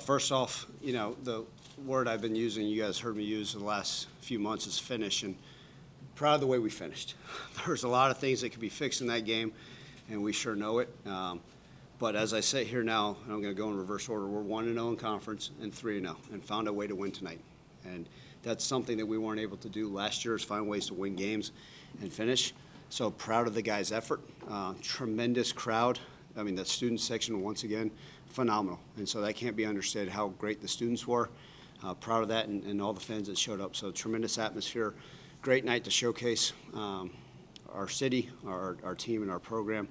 First off, the word I've been using, you guys heard me use the last few months, is finish, and proud of the way we finished. There's a lot of things that could be fixed in that game, and we sure know it. But as I sit here now, and I'm going to go in reverse order, we're 1-0 in conference and 3-0, and found a way to win tonight. And that's something that we weren't able to do last year, is find ways to win games and finish. So proud of the guys' effort. Tremendous crowd. I mean, that student section, once again, phenomenal. And so that can't be understated how great the students were. Proud of that and all the fans that showed up. So tremendous atmosphere. Great night to showcase our city, our team, and our program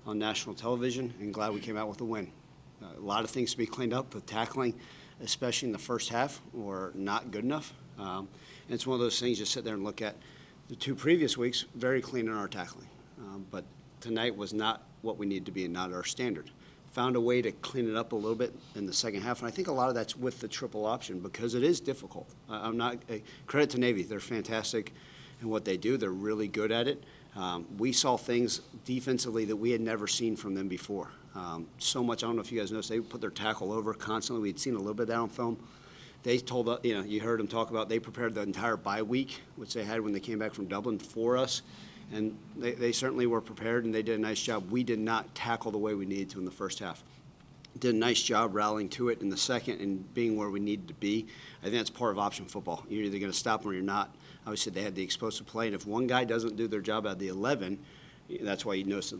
on national television, and glad we came out with a win. A lot of things to be cleaned up. The tackling, especially in the first half, were not good enough. And it's one of those things you sit there and look at. The 2 previous weeks, very clean in our tackling. But tonight was not what we needed to be and not our standard. Found a way to clean it up a little bit in the second half, and I think a lot of that's with the triple option because it is difficult. Credit to Navy. They're fantastic in what they do. They're really good at it. We saw things defensively that we had never seen from them before. So much, I don't know if you guys noticed, they put their tackle over constantly. We'd seen a little bit of that on film. They told us, you heard them talk about, they prepared the entire bye week, which they had when they came back from Dublin, for us. And they certainly were prepared, and they did a nice job. We did not tackle the way we needed to in the first half. Did a nice job rallying to it in the second and being where we needed to be. I think that's part of option football. You're either going to stop them or you're not. Obviously, they had the explosive play, and if one guy doesn't do their job out of the 11, that's why you notice the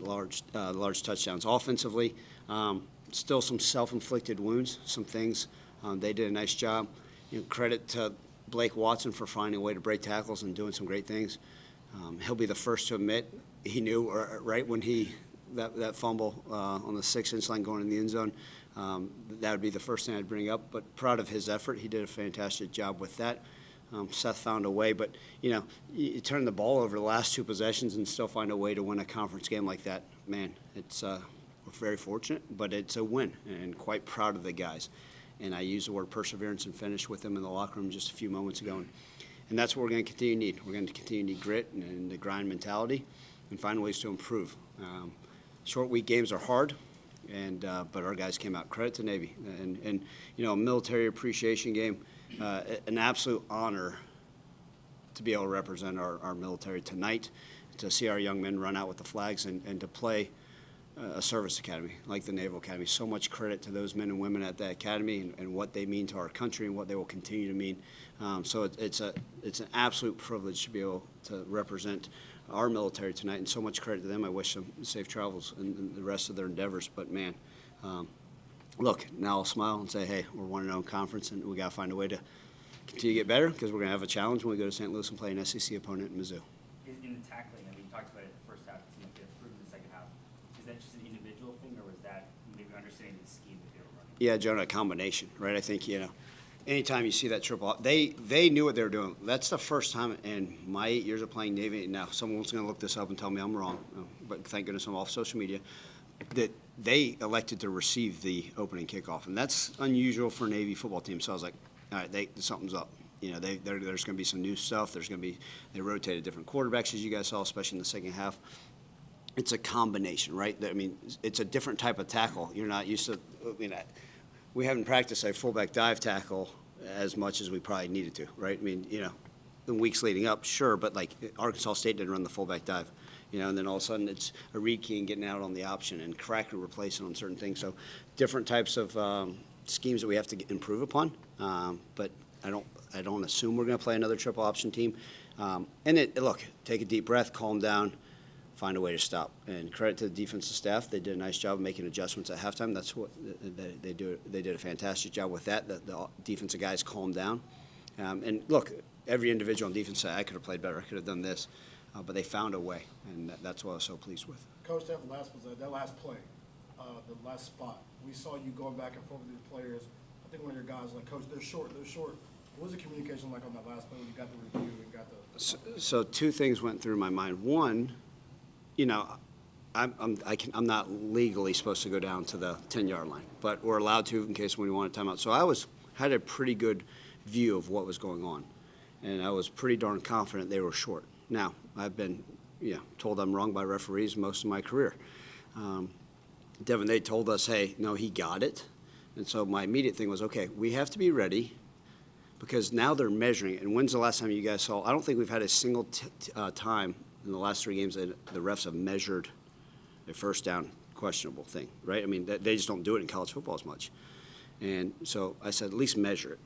large touchdowns. Offensively, still some self-inflicted wounds, some things. They did a nice job. Credit to Blake Watson for finding a way to break tackles and doing some great things. He'll be the first to admit he knew right when that fumble on the 6-inch line going in the end zone. That would be the first thing I'd bring up. But proud of his effort. He did a fantastic job with that. Seth found a way, but you turn the ball over the last 2 possessions and still find a way to win a conference game like that. Man, it's we're very fortunate, but it's a win, and quite proud of the guys. And I used the word perseverance and finish with them in the locker room just a few moments ago. And that's what we're going to continue to need. We're going to continue to need grit and the grind mentality and find ways to improve. Short week games are hard, but our guys came out. Credit to Navy. And a military appreciation game, an absolute honor to be able to represent our military tonight, to see our young men run out with the flags and to play a service academy like the Naval Academy. So much credit to those men and women at that academy and what they mean to our country and what they will continue to mean. So it's an absolute privilege to be able to represent our military tonight, and so much credit to them. I wish them safe travels and the rest of their endeavors. But man, look, now I'll smile and say, hey, we're 1-0 in conference, and we got to find a way to continue to get better because we're going to have a challenge when we go to St. Louis and play an SEC opponent in Mizzou. In the tackling, I mean, you talked about it in the first half, it seemed like they improved in the second half. Is that just an individual thing, or was that maybe understanding the scheme that they were running? Yeah, Jonah, a combination, right? I think, anytime you see that triple, they knew what they were doing. That's the first time in my 8 years of playing Navy. Now, someone's going to look this up and tell me I'm wrong, but thank goodness I'm off social media, that they elected to receive the opening kickoff. And that's unusual for a Navy football team. So I was like, all right, something's up. There's going to be some new stuff. They rotated different quarterbacks, as you guys saw, especially in the second half. It's a combination, right? I mean, it's a different type of tackle. You're not used to, we haven't practiced a fullback dive tackle as much as we probably needed to, right? I mean, the weeks leading up, sure, but like Arkansas State didn't run the fullback dive, and then all of a sudden it's a read key and getting out on the option and correctly replacing on certain things. So different types of schemes that we have to improve upon, but I don't assume we're going to play another triple option team. Look, take a deep breath, calm down, find a way to stop. And credit to the defensive staff. They did a nice job of making adjustments at halftime. That's what they do. They did a fantastic job with that. The defensive guys calmed down. And look, every individual on defense said, I could have played better. I could have done this. But they found a way, and that's what I was so pleased with. Coach, that last play, the last spot, we saw you going back and forth with these players. I think one of your guys was like, Coach, they're short. What was the communication like on that last play when you got the review and got the? So 2 things went through my mind. One, I'm not legally supposed to go down to the 10-yard line, but we're allowed to in case we want a timeout. So I had a pretty good view of what was going on, and I was pretty darn confident they were short. Now, I've been told I'm wrong by referees most of my career. Devin, they told us, hey, no, he got it. And so my immediate thing was, okay, we have to be ready because now they're measuring. And when's the last time you guys saw? I don't think we've had a single time in the last 3 games that the refs have measured a first down questionable thing, right? I mean, they just don't do it in college football as much. And so I said, at least measure it,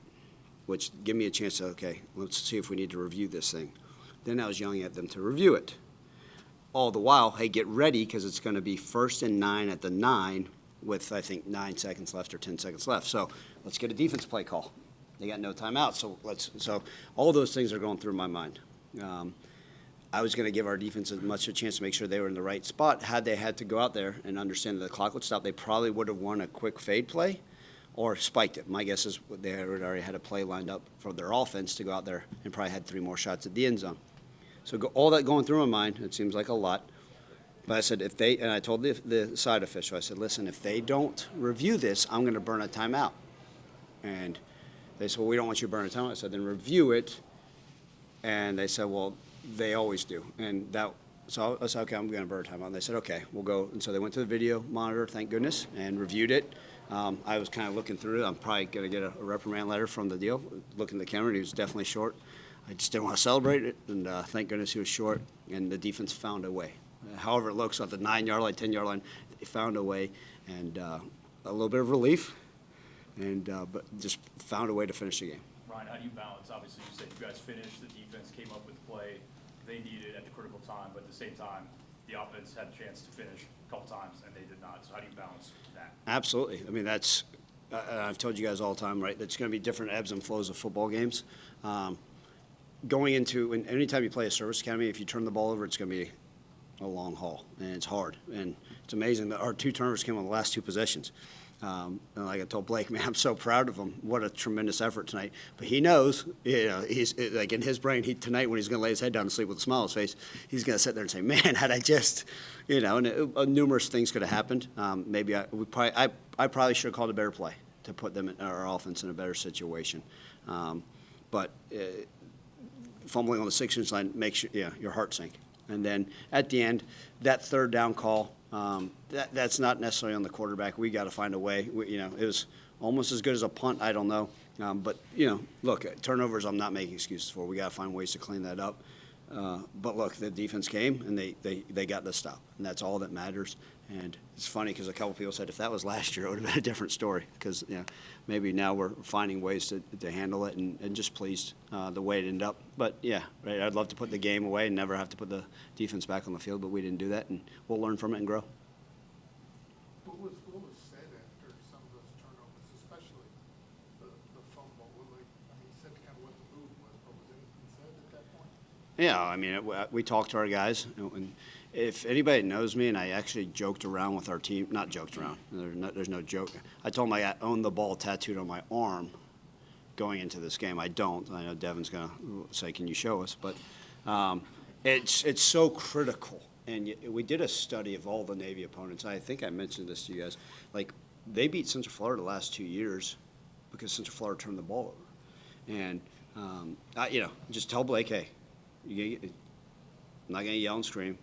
which give me a chance to, okay, let's see if we need to review this thing. Then I was yelling at them to review it. All the while, hey, get ready because it's going to be 1st and 9 at the 9 with, I think, 9 seconds left or 10 seconds left. So let's get a defense play call. They got no timeout, so all those things are going through my mind. I was going to give our defense as much a chance to make sure they were in the right spot. Had they had to go out there and understand that the clock would stop, they probably would have won a quick fade play or spiked it. My guess is they had already had a play lined up for their offense to go out there and probably had 3 more shots at the end zone. So all that going through my mind, it seems like a lot. But I said, and I told the side official, I said, listen, if they don't review this, I'm going to burn a timeout. And they said, well, we don't want you to burn a timeout. I said, then review it. And they said, well, they always do. So I said, okay, I'm going to burn a timeout. And they said, okay, we'll go. And so they went to the video monitor, thank goodness, and reviewed it. I was kind of looking through it. I'm probably going to get a reprimand letter from the deal. Looking at the camera, and he was definitely short. I just didn't want to celebrate it, and thank goodness he was short, and the defense found a way. However it looks, at the 9-yard line, 10-yard line, they found a way, and a little bit of relief, but just found a way to finish the game. Ryan, how do you balance? Obviously, you said you guys finished, the defense came up with the play they needed at the critical time, but at the same time, the offense had a chance to finish a couple times, and they did not. So how do you balance that? Absolutely. I mean, I've told you guys all the time, right, that's going to be different ebbs and flows of football games. Going into, and anytime you play a service academy, if you turn the ball over, it's going to be a long haul, and it's hard. And it's amazing that our 2 turnovers came on the last 2 possessions. And like I told Blake, man, I'm so proud of him. What a tremendous effort tonight. But he knows, he's like in his brain, tonight when he's going to lay his head down and sleep with a smile on his face, he's going to sit there and say, man, had I just, and numerous things could have happened. Maybe I probably should have called a better play to put them in our offense in a better situation. But fumbling on the 6-inch line makes your heart sink. And then at the end, that 3rd down call, that's not necessarily on the quarterback. We got to find a way. It was almost as good as a punt. I don't know. But, look, turnovers I'm not making excuses for. We got to find ways to clean that up. But, look, the defense came, and they got the stop. And that's all that matters. And it's funny because a couple people said if that was last year, it would have been a different story because maybe now we're finding ways to handle it and just pleased the way it ended up. But, yeah, right, I'd love to put the game away and never have to put the defense back on the field, but we didn't do that, and we'll learn from it and grow. What was said after some of those turnovers, especially the fumble? You said kind of what the move was, but was anything said at that point? Yeah, I mean, we talked to our guys, and if anybody knows me, and I actually joked around with our team, not joked around, there's no joke. I told them I own the ball tattooed on my arm going into this game. I don't. I know Devin's going to say, can you show us? But it's so critical. And we did a study of all the Navy opponents. I think I mentioned this to you guys. Like, they beat Central Florida the last 2 years because Central Florida turned the ball over. And, just tell Blake, hey, I'm not going to yell and scream.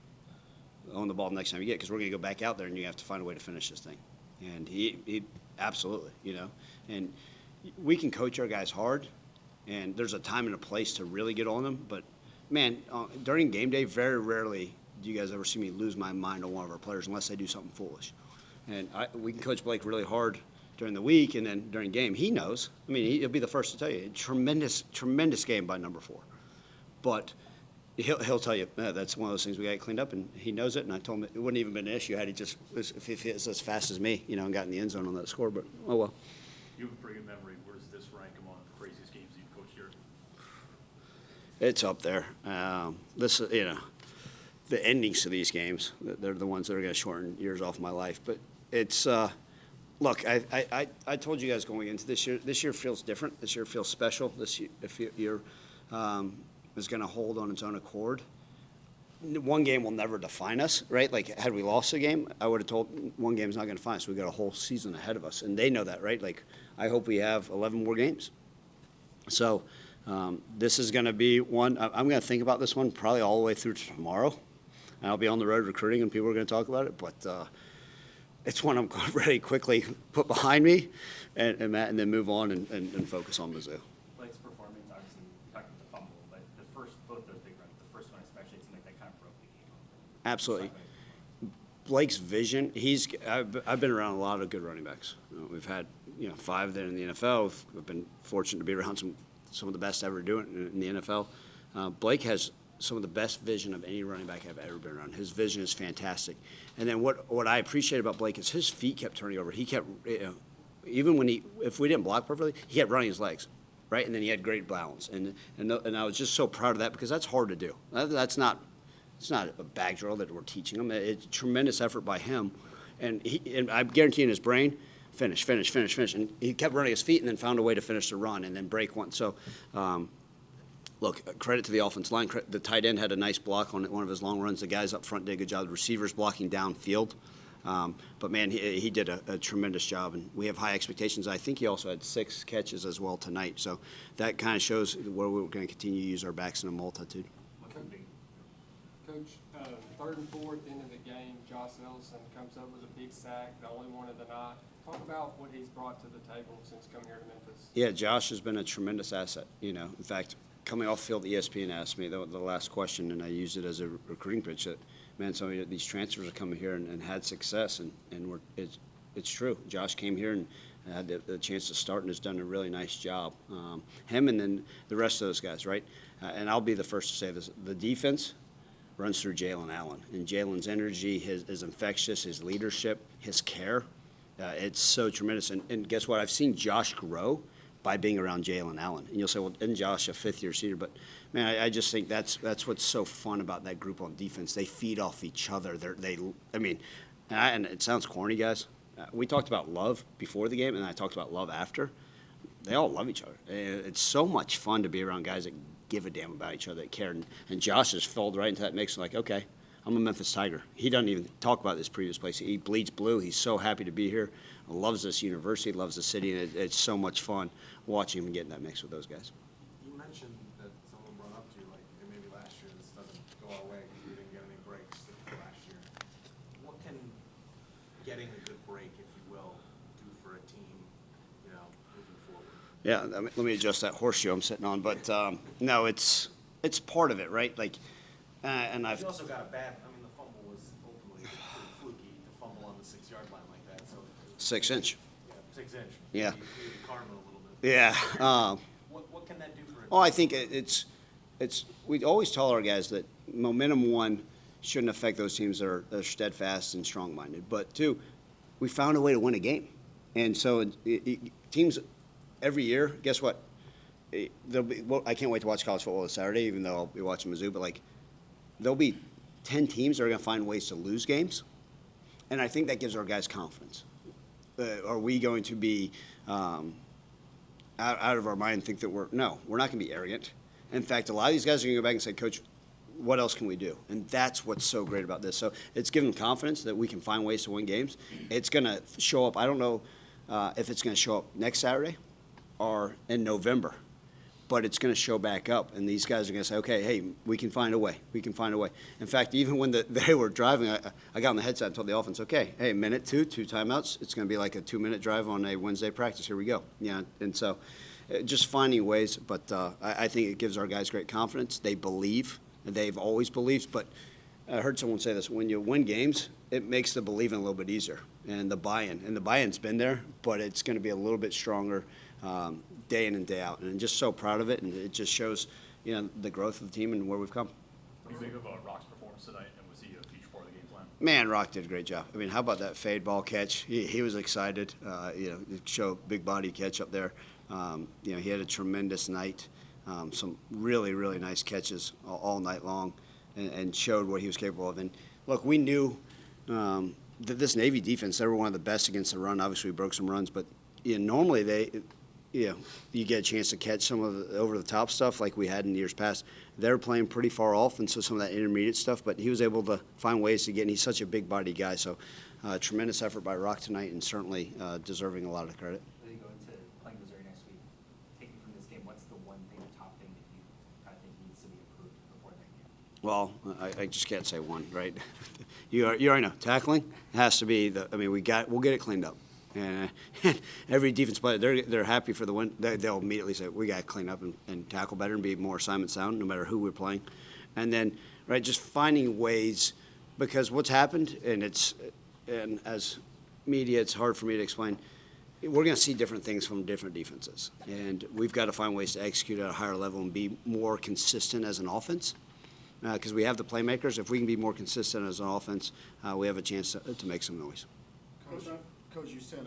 Own the ball next time you get it because we're going to go back out there and you have to find a way to finish this thing. And he absolutely, And we can coach our guys hard, and there's a time and a place to really get on them. But, man, during game day, very rarely do you guys ever see me lose my mind on one of our players unless they do something foolish. And we can coach Blake really hard during the week, and then during game, he knows. I mean, he'll be the first to tell you, tremendous, tremendous game by number 4. But he'll tell you, that's one of those things we got cleaned up, and he knows it. And I told him it wouldn't even been an issue had he just, if he was as fast as me, and got in the end zone on that score. But, oh well. You have a pretty good memory. Where does this rank among the craziest games you've coached here? It's up there. This, the endings to these games, they're the ones that are going to shorten years off my life. But it's, look, I told you guys going into this year feels different. This year feels special. This year is going to hold on its own accord. One game will never define us, right? Like, had we lost a game, I would have told one game's not going to define us. We've got a whole season ahead of us, and they know that, right? Like, I hope we have 11 more games. So this is going to be one. I'm going to think about this one probably all the way through tomorrow. And I'll be on the road recruiting, and people are going to talk about it. But it's one I'm ready to quickly put behind me and Matt, and then move on and focus on Mizzou. Blake's performance, obviously, you talked about the fumble, but both those big runs, the first one especially, it seemed like that kind of broke the game open. Absolutely. Blake's vision, I've been around a lot of good running backs. We've had 5 there in the NFL. We've been fortunate to be around some of the best ever doing it in the NFL. Blake has some of the best vision of any running back I've ever been around. His vision is fantastic. And then what I appreciate about Blake is his feet kept turning over. He kept, even if we didn't block perfectly, he kept running his legs, right? And then he had great balance. And I was just so proud of that because that's hard to do. It's not a bag drill that we're teaching him. It's tremendous effort by him. And I guarantee in his brain, finish. And he kept running his feet and then found a way to finish the run and then break one. So, look, credit to the offense line. The tight end had a nice block on one of his long runs. The guys up front did a good job. The receivers blocking downfield. But, man, he did a tremendous job, and we have high expectations. I think he also had 6 catches as well tonight. So that kind of shows where we're going to continue to use our backs in a multitude. Coach, 3rd and 4 at the end of the game, Josh Ellison comes up with a big sack, the only one of the night. Talk about what he's brought to the table since coming here to Memphis. Yeah, Josh has been a tremendous asset. In fact, coming off field, ESPN asked me the last question, and I used it as a recruiting pitch that, man, some of these transfers are coming here and had success, and it's true. Josh came here and had the chance to start and has done a really nice job. Him and then the rest of those guys, right? And I'll be the first to say this: the defense runs through Jalen Allen, and Jalen's energy, his infectious, his leadership, his care. It's so tremendous. And guess what? I've seen Josh grow by being around Jalen Allen. And you'll say, well, isn't Josh a 5th-year senior? But, man, I just think that's what's so fun about that group on defense. They feed off each other. And it sounds corny, guys. We talked about love before the game, and I talked about love after. They all love each other. It's so much fun to be around guys that give a damn about each other, that care. And Josh has filled right into that mix, like, okay, I'm a Memphis Tiger. He doesn't even talk about this previous place. He bleeds blue. He's so happy to be here. Loves this university, loves the city, and it's so much fun watching him get in that mix with those guys. You mentioned that someone brought up to you, like, hey, maybe last year this doesn't go our way because we didn't get any breaks last year. What can getting a good break, if you will, do for a team, moving forward? Yeah, let me adjust that horseshoe I'm sitting on. But, no, it's part of it, right? Like, and You also got the fumble was ultimately pretty fluky, to fumble on the 6-yard line like that, so. 6-inch. Yeah, 6-inch. Yeah. Maybe karma a little bit. Yeah. What can that do for a team? Oh, I think it's we always tell our guys that momentum, 1, shouldn't affect those teams that are steadfast and strong-minded. But 2, we found a way to win a game. And so teams every year, guess what? I can't wait to watch college football this Saturday, even though I'll be watching Mizzou. But, there'll be 10 teams that are going to find ways to lose games. And I think that gives our guys confidence. Are we going to be out of our mind and think that we're not going to be arrogant. In fact, a lot of these guys are going to go back and say, Coach, what else can we do? And that's what's so great about this. So it's given them confidence that we can find ways to win games. It's going to show up. I don't know if it's going to show up next Saturday or in November, but it's going to show back up. And these guys are going to say, okay, hey, we can find a way. We can find a way. In fact, even when they were driving, I got on the headset and told the offense, okay, hey, minute 2 timeouts. It's going to be like a 2-minute drive on a Wednesday practice. Here we go. Yeah, and so just finding ways. But I think it gives our guys great confidence. They believe. They've always believed. But I heard someone say this: when you win games, it makes the believing a little bit easier, and the buy-in. And the buy-in's been there, but it's going to be a little bit stronger day in and day out. And I'm just so proud of it, and it just shows, the growth of the team and where we've come. What do you think of Rock's performance tonight, and was he a feature part of the game plan? Man, Rock did a great job. How about that fade ball catch? He was excited. To show big body catch up there. He had a tremendous night. Some really, really nice catches all night long, and showed what he was capable of. And look, we knew that this Navy defense, they were one of the best against the run. Obviously, we broke some runs, but normally you get a chance to catch some of the over-the-top stuff like we had in years past. They're playing pretty far off, and so some of that intermediate stuff, but he was able to find ways to get, and he's such a big-body guy. So tremendous effort by Rock tonight, and certainly deserving a lot of the credit. As you go into playing Missouri next week, taking from this game, what's the one thing, the top thing that you kind of think needs to be improved before that game? Well, I just can't say one, right? you already know, tackling has to be we'll get it cleaned up. And every defense player, they're happy for the win. They'll immediately say, we got to clean up and tackle better and be more assignment sound, no matter who we're playing. And then, right, just finding ways, because what's happened, and as media, it's hard for me to explain. We're going to see different things from different defenses, and we've got to find ways to execute at a higher level and be more consistent as an offense. Because we have the playmakers. If we can be more consistent as an offense, we have a chance to make some noise. Coach, you said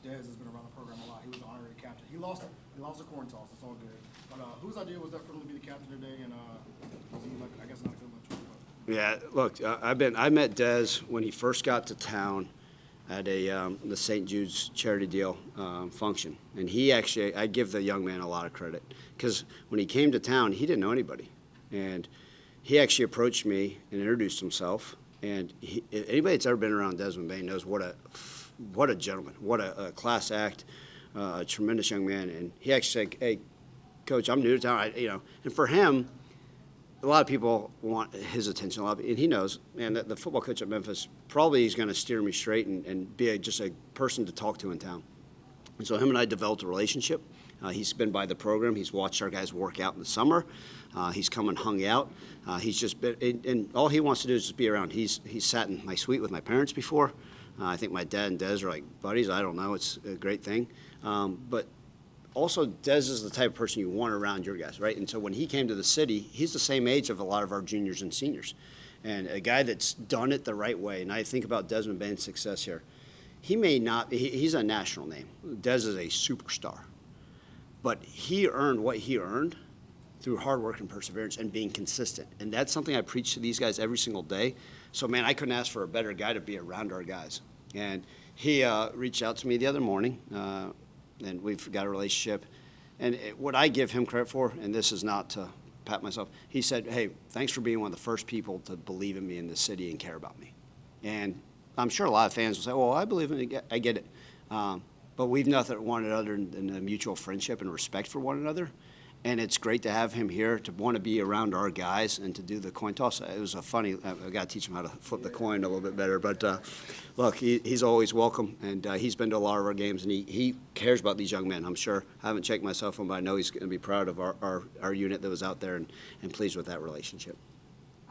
Dez has been around the program a lot. He was an honorary captain. He lost a coin toss. It's all good. But whose idea was that for him to be the captain today? And was he, like, I guess, not a good lunch? Yeah, look, I met Dez when he first got to town at the St. Jude's charity deal function, and he actually, I give the young man a lot of credit, because when he came to town, he didn't know anybody, and he actually approached me and introduced himself. And anybody that's ever been around Desmond Bane knows what a gentleman, what a class act, a tremendous young man. And he actually said, "Hey, Coach, I'm new to town, and for him, a lot of people want his attention, and he knows, man, that the football coach at Memphis probably is going to steer me straight and be just a person to talk to in town." And so him and I developed a relationship. He's been by the program. He's watched our guys work out in the summer. He's come and hung out. He's just been, and all he wants to do is just be around. He's sat in my suite with my parents before. I think my dad and Des are like buddies. I don't know. It's a great thing. But also, Des is the type of person you want around your guys, right? And so when he came to the city, he's the same age of a lot of our juniors and seniors. And a guy that's done it the right way. And I think about Desmond Bane's success here. He may not, he's a national name. Des is a superstar. But he earned what he earned through hard work and perseverance and being consistent. And that's something I preach to these guys every single day. So, man, I couldn't ask for a better guy to be around our guys. And he reached out to me the other morning, and we've got a relationship. And what I give him credit for, and this is not to pat myself, he said, "Hey, thanks for being one of the first people to believe in me in this city and care about me." And I'm sure a lot of fans will say, "Well, I believe in it, I get it." But we've nothing wanted other than a mutual friendship and respect for one another. And it's great to have him here, to want to be around our guys and to do the coin toss. It was I've got to teach him how to flip the coin a little bit better. But look, he's always welcome, and he's been to a lot of our games, and he cares about these young men. I'm sure, I haven't checked my cell phone, but I know he's going to be proud of our unit that was out there and pleased with that relationship.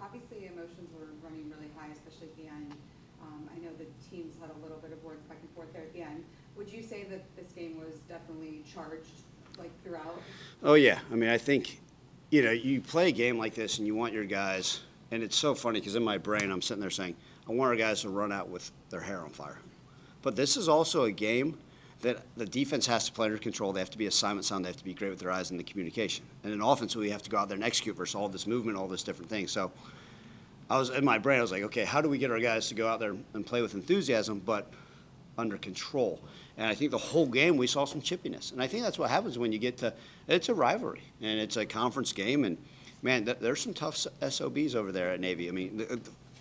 Obviously, emotions were running really high, especially at the end. I know the teams had a little bit of words back and forth there at the end. Would you say that this game was definitely charged, like, throughout? Oh, yeah. I mean, I think, you play a game like this and you want your guys, and it's so funny because in my brain I'm sitting there saying, I want our guys to run out with their hair on fire. But this is also a game that the defense has to play under control. They have to be assignment sound. They have to be great with their eyes and the communication. And in offense, we have to go out there and execute versus all this movement, all this different things. So I was in my brain, I was like, okay, how do we get our guys to go out there and play with enthusiasm but under control? And I think the whole game we saw some chippiness. And I think that's what happens when you get to – it's a rivalry, and it's a conference game. And, man, there's some tough SOBs over there at Navy. I mean,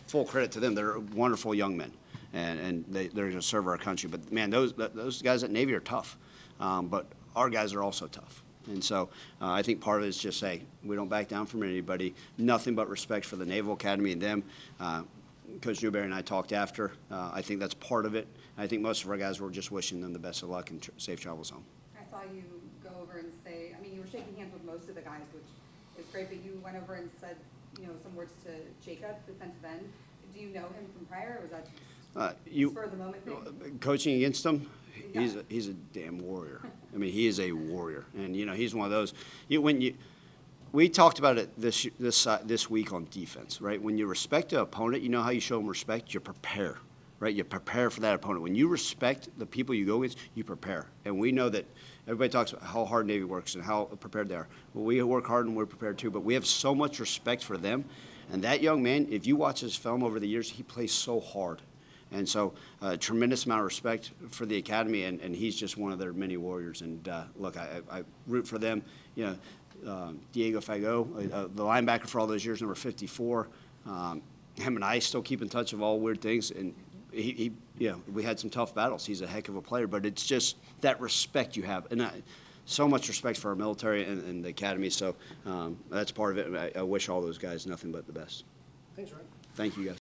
full credit to them. They're wonderful young men, and they're going to serve our country. But, man, those guys at Navy are tough. But our guys are also tough. And so I think part of it is just, hey, we don't back down from anybody. Nothing but respect for the Naval Academy and them. Coach Newberry and I talked after. I think that's part of it. I think most of our guys were just wishing them the best of luck and safe travels home. I saw you go over and say, I mean, you were shaking hands with most of the guys, which is great, but you went over and said, some words to Jacob, defensive end. Do you know him from prior, or was that just spur of the moment thing? Coaching against him, Yeah. he's a damn warrior. I mean, he is a warrior, and he's one of those. We talked about it this week on defense, right? When you respect an opponent, you know how you show them respect. You prepare, right? You prepare for that opponent. When you respect the people you go against, you prepare. And we know that everybody talks about how hard Navy works and how prepared they are. Well, we work hard and we're prepared too, but we have so much respect for them. And that young man, if you watch his film over the years, he plays so hard. And so a tremendous amount of respect for the academy, and he's just one of their many warriors. And look, I root for them. Diego Fago, the linebacker for all those years, number 54. Him and I still keep in touch of all weird things, and we had some tough battles. He's a heck of a player, but it's just that respect you have, and so much respect for our military and the academy. So that's part of it. I wish all those guys nothing but the best. Thanks, Ryan. Thank you, guys.